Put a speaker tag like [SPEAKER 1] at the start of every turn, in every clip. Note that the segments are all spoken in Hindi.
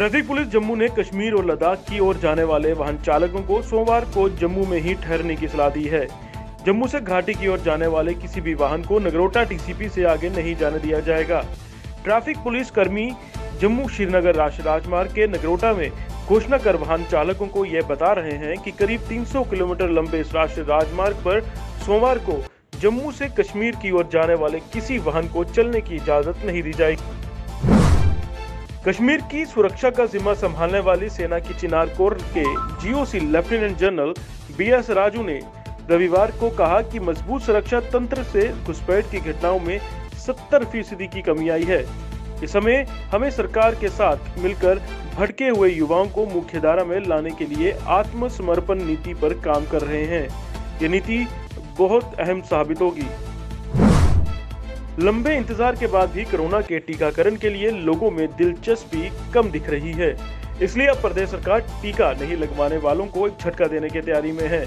[SPEAKER 1] ट्रैफिक पुलिस जम्मू ने कश्मीर और लद्दाख की ओर जाने वाले वाहन चालकों को सोमवार को जम्मू में ही ठहरने की सलाह दी है। जम्मू से घाटी की ओर जाने वाले किसी भी वाहन को नगरोटा टीसीपी से आगे नहीं जाने दिया जाएगा। ट्रैफिक पुलिस कर्मी जम्मू श्रीनगर राष्ट्रीय राजमार्ग के नगरोटा में घोषणा कर वाहन चालकों को यह बता रहे हैं कि करीब 300 किलोमीटर लंबे इस राष्ट्रीय राजमार्ग पर सोमवार को जम्मू से कश्मीर की ओर जाने वाले किसी वाहन को चलने की इजाजत नहीं दी जाएगी। कश्मीर की सुरक्षा का जिम्मा संभालने वाली सेना की चिनार कोर के GOC lieutenant general BS Raju ने रविवार को कहा कि मजबूत सुरक्षा तंत्र से घुसपैठ की घटनाओं में 70% की कमी आई है। इस समय हमें सरकार के साथ मिलकर भटके हुए युवाओं को मुख्यधारा में लाने के लिए आत्मसमर्पण नीति पर काम कर रहे हैं। ये नीति बहुत अहम साबित होगी। लंबे इंतजार के बाद भी कोरोना के टीकाकरण के लिए लोगों में दिलचस्पी कम दिख रही है। इसलिए अब प्रदेश सरकार टीका नहीं लगवाने वालों को एक झटका देने की तैयारी में है।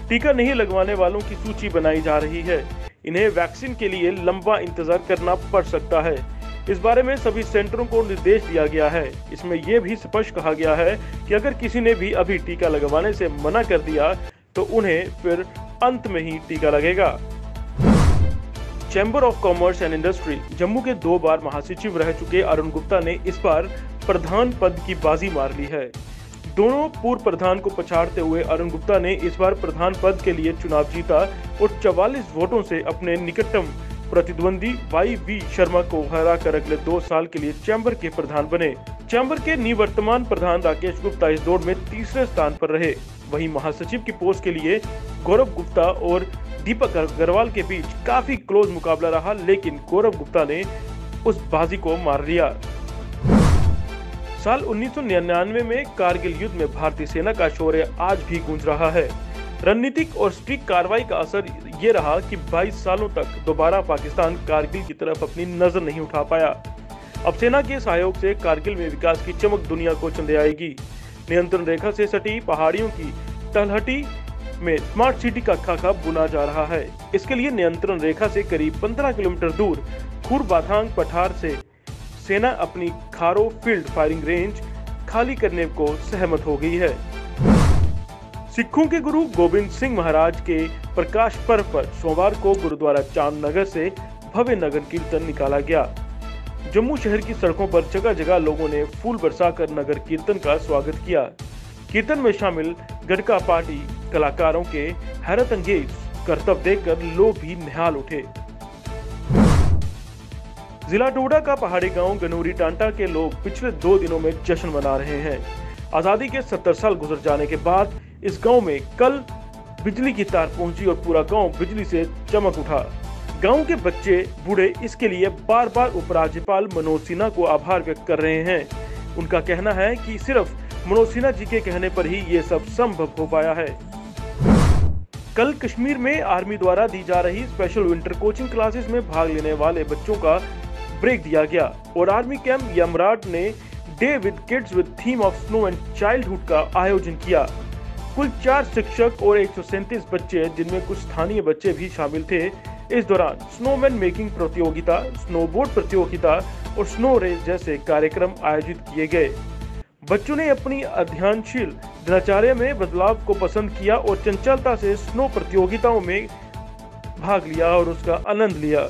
[SPEAKER 1] टीका नहीं लगवाने वालों की सूची बनाई जा रही है। इन्हें वैक्सीन के लिए लंबा इंतजार करना पड़ सकता है। इस बारे में सभी सेंटरों को निर्देश दिया गया है। इसमें यह भी स्पष्ट कहा गया है कि अगर किसी ने भी अभी टीका लगवाने से मना कर दिया तो उन्हें फिर अंत में ही टीका लगेगा। Chamber of commerce and industry Jammu के 2 बार महासचिव रह चुके अरुण गुप्ता ने इस बार प्रधान पद की बाजी मार ली है। दोनों पूर्व प्रधान को पछाड़ते हुए अरुण गुप्ता ने इस बार प्रधान पद के लिए चुनाव जीता और 44 वोटों से अपने निकटतम प्रतिद्वंदी वाई शर्मा को हराकर अगले 2 साल के लिए चैम्बर के प्रधान बने। चैम्बर के निवर्तमान प्रधान राकेश गुप्ता इस दौड़ में तीसरे स्थान पर रहे। वहीं महासचिव की पोस्ट के लिए गौरव गुप्ता और दीपक अग्रवाल के बीच काफी क्लोज मुकाबला रहा, लेकिन गौरव गुप्ता ने उस बाजी को मार लिया। साल 1999 में कारगिल युद्ध में भारतीय सेना का शौर्य आज भी गूंज रहा है। रणनीतिक और स्ट्रिक्ट कार्रवाई का असर ये रहा कि 22 सालों तक दोबारा पाकिस्तान कारगिल की तरफ अपनी नजर नहीं उठा पाया। अब सेना के सहयोग से कारगिल में विकास की चमक दुनिया को चंदे आएगी। नियंत्रण रेखा से सटी पहाड़ियों की तलहटी में स्मार्ट सिटी का खाका बुना जा रहा है। इसके लिए नियंत्रण रेखा से करीब 15 किलोमीटर दूर खुरबाथांग पठार से सेना अपनी खारो फील्ड फायरिंग रेंज खाली करने को सहमत हो गई है। सिखों के गुरु गोबिंद सिंह महाराज के प्रकाश पर्व पर सोमवार को गुरुद्वारा चांदनगर से भव्य नगर कीर्तन निकाला गया। जम्मू शहर की सड़कों पर जगह जगह लोगों ने फूल बरसाकर नगर कीर्तन का स्वागत किया। कीर्तन में शामिल गडका पार्टी कलाकारों के हैरत अंगेज करतब देखकर लोग भी निहाल उठे। जिला डोडा का पहाड़ी गांव गनूरी टांटा के लोग पिछले 2 दिनों में जश्न मना रहे हैं। आजादी के 70 साल गुजर जाने के बाद इस गांव में कल बिजली की तार पहुंची और पूरा गांव बिजली से चमक उठा। गांव के बच्चे बूढ़े इसके लिए बार बार उपराज्यपाल मनोज सिन्हा को आभार व्यक्त कर रहे हैं। उनका कहना है कि सिर्फ मनोज सिन्हा जी के कहने पर ही ये सब संभव हो पाया है। कल कश्मीर में आर्मी द्वारा दी जा रही स्पेशल विंटर कोचिंग क्लासेस में भाग लेने वाले बच्चों का ब्रेक दिया गया और आर्मी कैंप यमराट ने day with kids with theme of snow and childhood का आयोजन किया। कुल 4 शिक्षक और 137 बच्चे, जिनमें कुछ स्थानीय बच्चे भी शामिल थे, इस दौरान स्नोमैन मेकिंग प्रतियोगिता, स्नोबोर्ड प्रतियोगिता और स्नो रेस जैसे कार्यक्रम आयोजित किए गए। बच्चों ने अपनी अध्ययनशील दिनचर्या में बदलाव को पसंद किया और चंचलता से स्नो प्रतियोगिताओं में भाग लिया और उसका आनंद लिया।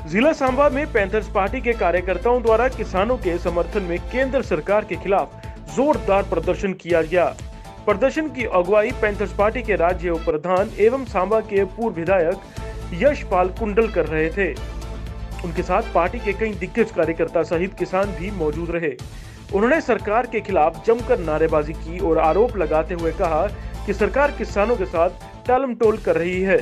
[SPEAKER 1] जिला सांबा में पैंथर्स पार्टी के कार्यकर्ताओं द्वारा किसानों के समर्थन में केंद्र सरकार के खिलाफ जोरदार प्रदर्शन किया गया। प्रदर्शन की अगुवाई पैंथर्स पार्टी के राज्य उप प्रधान एवं सांबा के पूर्व विधायक यशपाल कुंडल कर रहे थे। उनके साथ पार्टी के कई दिग्गज कार्यकर्ता सहित किसान भी मौजूद रहे। उन्होंने सरकार के खिलाफ जमकर नारेबाजी की और आरोप लगाते हुए कहा कि सरकार किसानों के साथ टालमटोल कर रही है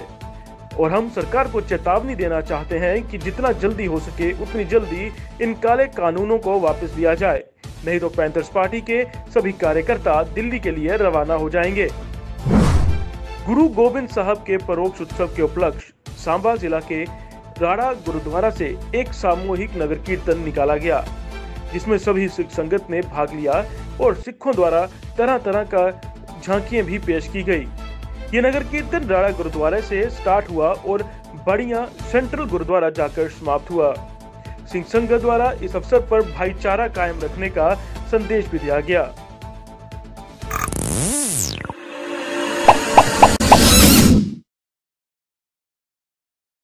[SPEAKER 1] और हम सरकार को चेतावनी देना चाहते हैं कि जितना जल्दी हो सके उतनी जल्दी इन काले कानूनों को वापस लिया जाए, नहीं तो पैंथर्स पार्टी के सभी कार्यकर्ता दिल्ली के लिए रवाना हो जाएंगे। गुरु गोबिंद साहब के परोक्ष उत्सव के उपलक्ष्य सांबा जिला के राड़ा गुरुद्वारा से एक सामूहिक नगर कीर्तन निकाला गया, जिसमें सभी सिख संगत ने भाग लिया और सिखों द्वारा तरह तरह का झांकियां भी पेश की गई। ये नगर कीर्तन राड़ा गुरुद्वारे से स्टार्ट हुआ और बढ़िया सेंट्रल गुरुद्वारा जाकर समाप्त हुआ। सिंह संघ द्वारा इस अवसर पर भाईचारा कायम रखने का संदेश भी दिया गया।